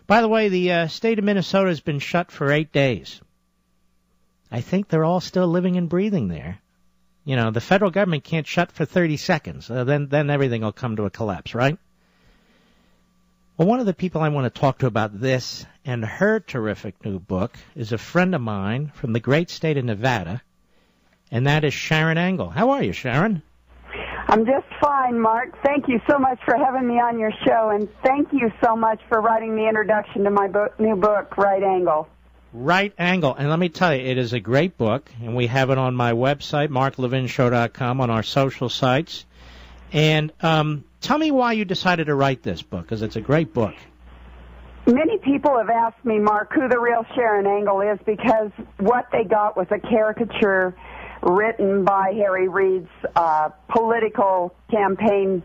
By the way, the state of Minnesota has been shut for 8 days. I think they're all still living and breathing there. You know, the federal government can't shut for 30 seconds. Then everything will come to a collapse, right? Well, one of the people I want to talk to about this and her terrific new book is a friend of mine from the great state of Nevada, and that is Sharron Engel. How are you, Sharron? I'm just fine, Mark. Thank you so much for having me on your show, and thank you so much for writing the introduction to my new book, Right Angle. Right Angle. And let me tell you, it is a great book, and we have it on my website, marklevinshow.com, on our social sites. And tell me why you decided to write this book, because it's a great book. Many people have asked me, Mark, who the real Sharron Engel is, because what they got was a caricature written by Harry Reid's political campaign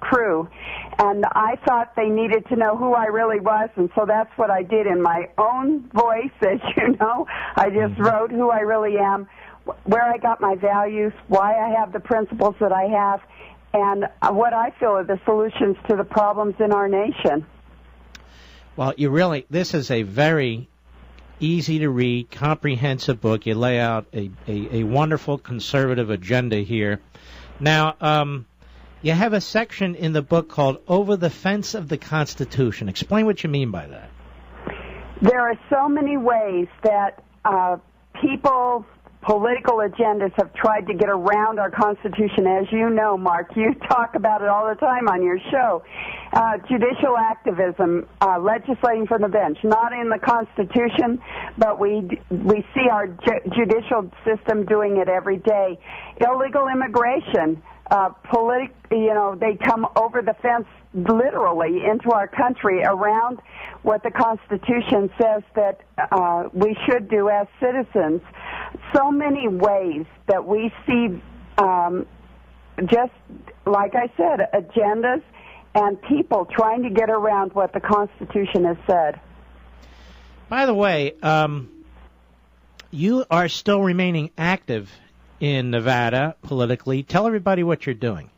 crew. And I thought they needed to know who I really was, and so that's what I did in my own voice, as you know. I just wrote who I really am, where I got my values, why I have the principles that I have, and what I feel are the solutions to the problems in our nation. Well, this is a very easy-to-read, comprehensive book. You lay out a wonderful conservative agenda here. Now, you have a section in the book called Over the Fence of the Constitution. Explain what you mean by that. There are so many ways that political agendas have tried to get around our Constitution. As you know, Mark, you talk about it all the time on your show. Judicial activism, legislating from the bench, not in the Constitution, but we see our judicial system doing it every day. Illegal immigration, they come over the fence literally into our country around what the Constitution says that we should do as citizens. So many ways that we see, just like I said, agendas and people trying to get around what the Constitution has said. By the way, you are still remaining active in Nevada politically. Tell everybody what you're doing.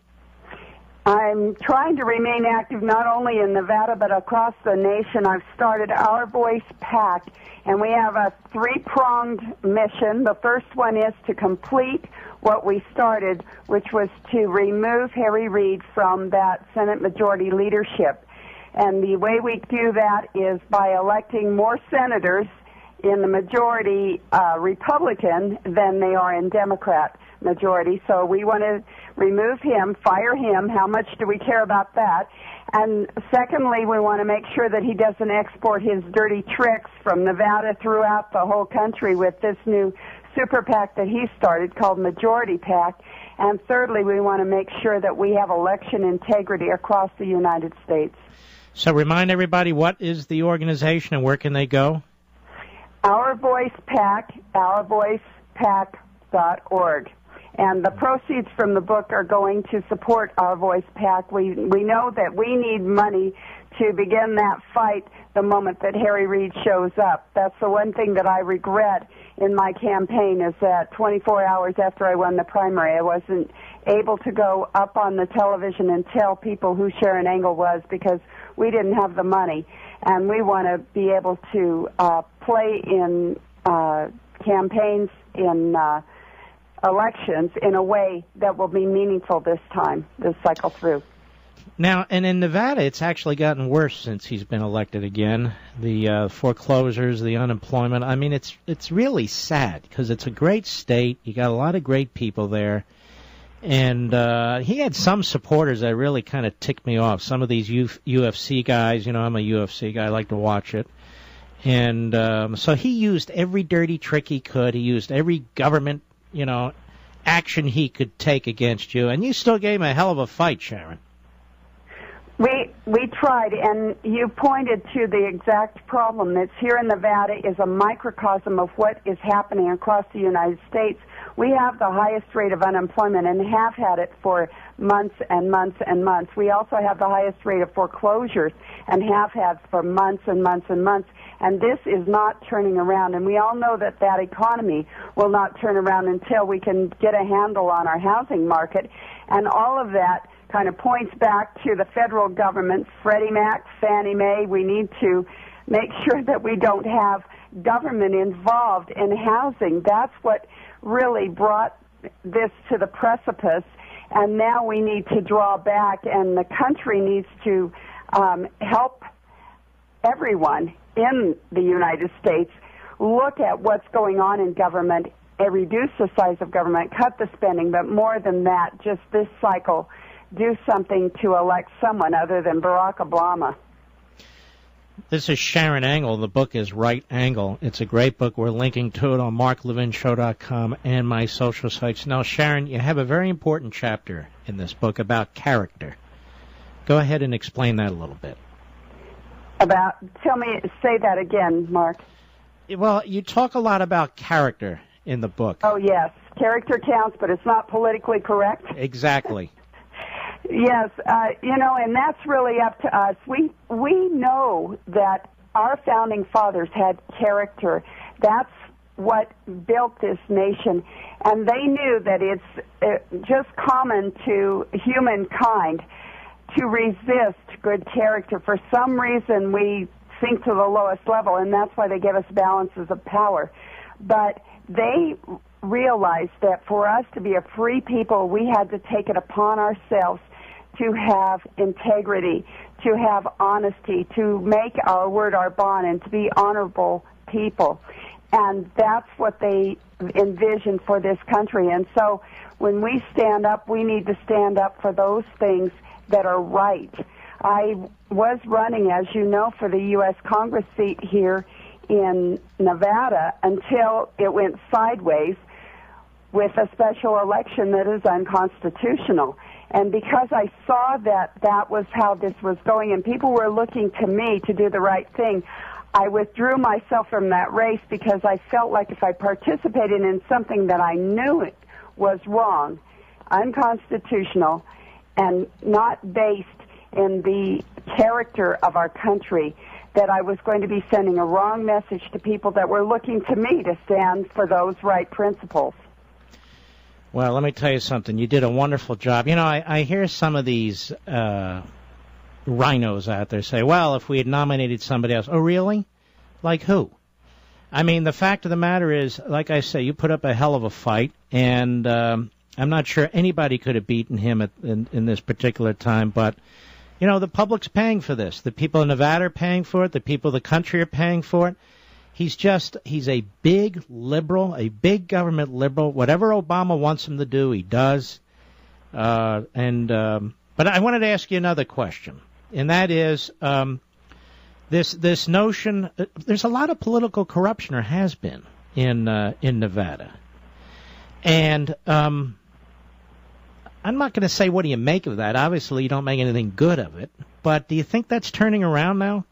I'm trying to remain active not only in Nevada but across the nation. I've started Our Voice PAC, and we have a three-pronged mission. The first one is to complete what we started, which was to remove Harry Reid from that Senate majority leadership. And the way we do that is by electing more senators in the majority Republican than they are in Democrat majority. So we want to remove him, fire him. How much do we care about that? And secondly, we want to make sure that he doesn't export his dirty tricks from Nevada throughout the whole country with this new super PAC that he started called Majority PAC. And thirdly, we want to make sure that we have election integrity across the United States. So remind everybody, what is the organization and where can they go? Our Voice PAC, ourvoicepac.org. And the proceeds from the book are going to support Our Voice PAC. We know that we need money to begin that fight the moment that Harry Reid shows up. That's the one thing that I regret in my campaign, is that 24 hours after I won the primary, I wasn't able to go up on the television and tell people who Sharron Engel was because we didn't have the money. And we want to be able to play in campaigns, in elections, in a way that will be meaningful this cycle through. Now, and in Nevada, it's actually gotten worse since he's been elected again. The foreclosures, the unemployment. I mean, it's really sad because it's a great state. You got a lot of great people there. And he had some supporters that really kind of ticked me off. Some of these UFC guys, you know, I'm a UFC guy. I like to watch it. And so he used every dirty trick he could. He used every government, action he could take against you. And you still gave him a hell of a fight, Sharron. We tried, and you pointed to the exact problem that's here in Nevada is a microcosm of what is happening across the United States. We have the highest rate of unemployment and have had it for months and months and months. We also have the highest rate of foreclosures and have had for months and months and months. And this is not turning around. And we all know that economy will not turn around until we can get a handle on our housing market. And all of that kind of points back to the federal government, Freddie Mac, Fannie Mae. We need to make sure that we don't have government involved in housing. That's what really brought this to the precipice, and now we need to draw back, and the country needs to help everyone in the United States look at what's going on in government, reduce the size of government, cut the spending, but more than that, just this cycle, do something to elect someone other than Barack Obama. This is Sharron Angle. The book is Right Angle. It's a great book. We're linking to it on marklevinshow.com and my social sites. Now, Sharron, you have a very important chapter in this book about character. Go ahead and explain that a little bit. Say that again, Mark. Well, you talk a lot about character in the book. Oh, yes. Character counts, but it's not politically correct. Exactly. Yes, and that's really up to us. We know that our founding fathers had character. That's what built this nation, and they knew that it's just common to humankind to resist good character. For some reason, we sink to the lowest level, and that's why they give us balances of power. But they realized that for us to be a free people, we had to take it upon ourselves to have integrity, to have honesty, to make our word our bond, and to be honorable people. And that's what they envisioned for this country. And so when we stand up, we need to stand up for those things that are right. I was running, as you know, for the U.S. Congress seat here in Nevada until it went sideways with a special election that is unconstitutional. And because I saw that that was how this was going and people were looking to me to do the right thing, I withdrew myself from that race because I felt like if I participated in something that I knew it was wrong, unconstitutional, and not based in the character of our country, that I was going to be sending a wrong message to people that were looking to me to stand for those right principles. Well, let me tell you something. You did a wonderful job. You know, I hear some of these rhinos out there say, well, if we had nominated somebody else. Oh, really? Like who? I mean, the fact of the matter is, like I say, you put up a hell of a fight, and I'm not sure anybody could have beaten him in this particular time, but, you know, the public's paying for this. The people in Nevada are paying for it. The people of the country are paying for it. He's a big liberal, a big government liberal. Whatever Obama wants him to do, he does. But I wanted to ask you another question, and that is this notion. There's a lot of political corruption, or has been, in Nevada, and I'm not going to say what do you make of that. Obviously, you don't make anything good of it. But do you think that's turning around now?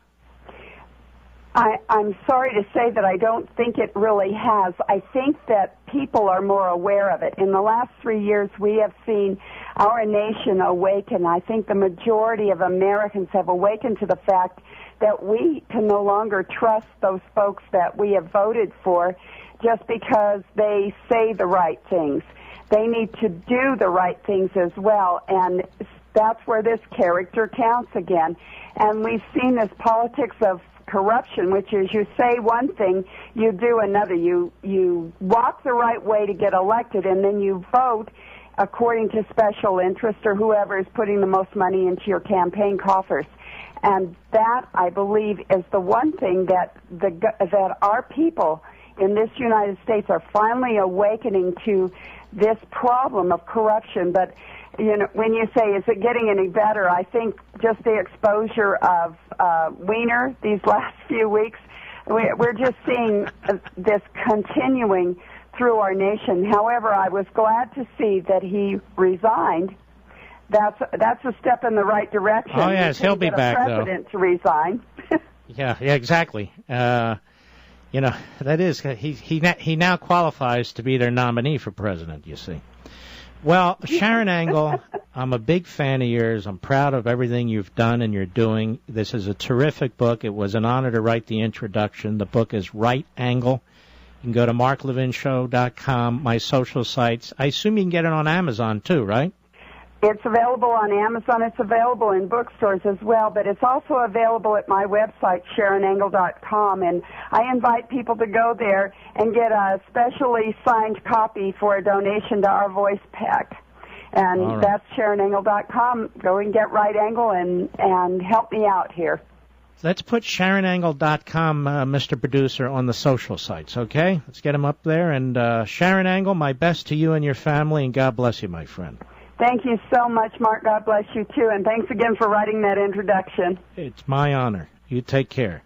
I'm sorry to say that I don't think it really has. I think that people are more aware of it. In the last 3 years, we have seen our nation awaken. I think the majority of Americans have awakened to the fact that we can no longer trust those folks that we have voted for just because they say the right things. They need to do the right things as well, and that's where this character counts again. And we've seen this politics of corruption, which is you say one thing, you do another. You walk the right way to get elected, and then you vote according to special interest or whoever is putting the most money into your campaign coffers. And that, I believe, is the one thing that our people in this United States are finally awakening to, this problem of corruption. But you know, when you say, is it getting any better, I think just the exposure of Weiner these last few weeks, we're just seeing this continuing through our nation. However, I was glad to see that he resigned. That's a step in the right direction. Oh, yes, he'll be back, though. President to resign. Yeah, exactly. You know, that is, he now qualifies to be their nominee for president, you see. Well, Sharron Angle, I'm a big fan of yours. I'm proud of everything you've done and you're doing. This is a terrific book. It was an honor to write the introduction. The book is Right Angle. You can go to marklevinshow.com, my social sites. I assume you can get it on Amazon, too, right? It's available on Amazon. It's available in bookstores as well, but it's also available at my website, SharronEngel.com, and I invite people to go there and get a specially signed copy for a donation to Our Voice Pack. And that's SharronEngel.com. Go and get Right Angle and help me out here. Let's put SharronEngel.com, Mr. Producer, on the social sites, okay? Let's get him up there. And Sharron Engel, my best to you and your family, and God bless you, my friend. Thank you so much, Mark. God bless you, too. And thanks again for writing that introduction. It's my honor. You take care.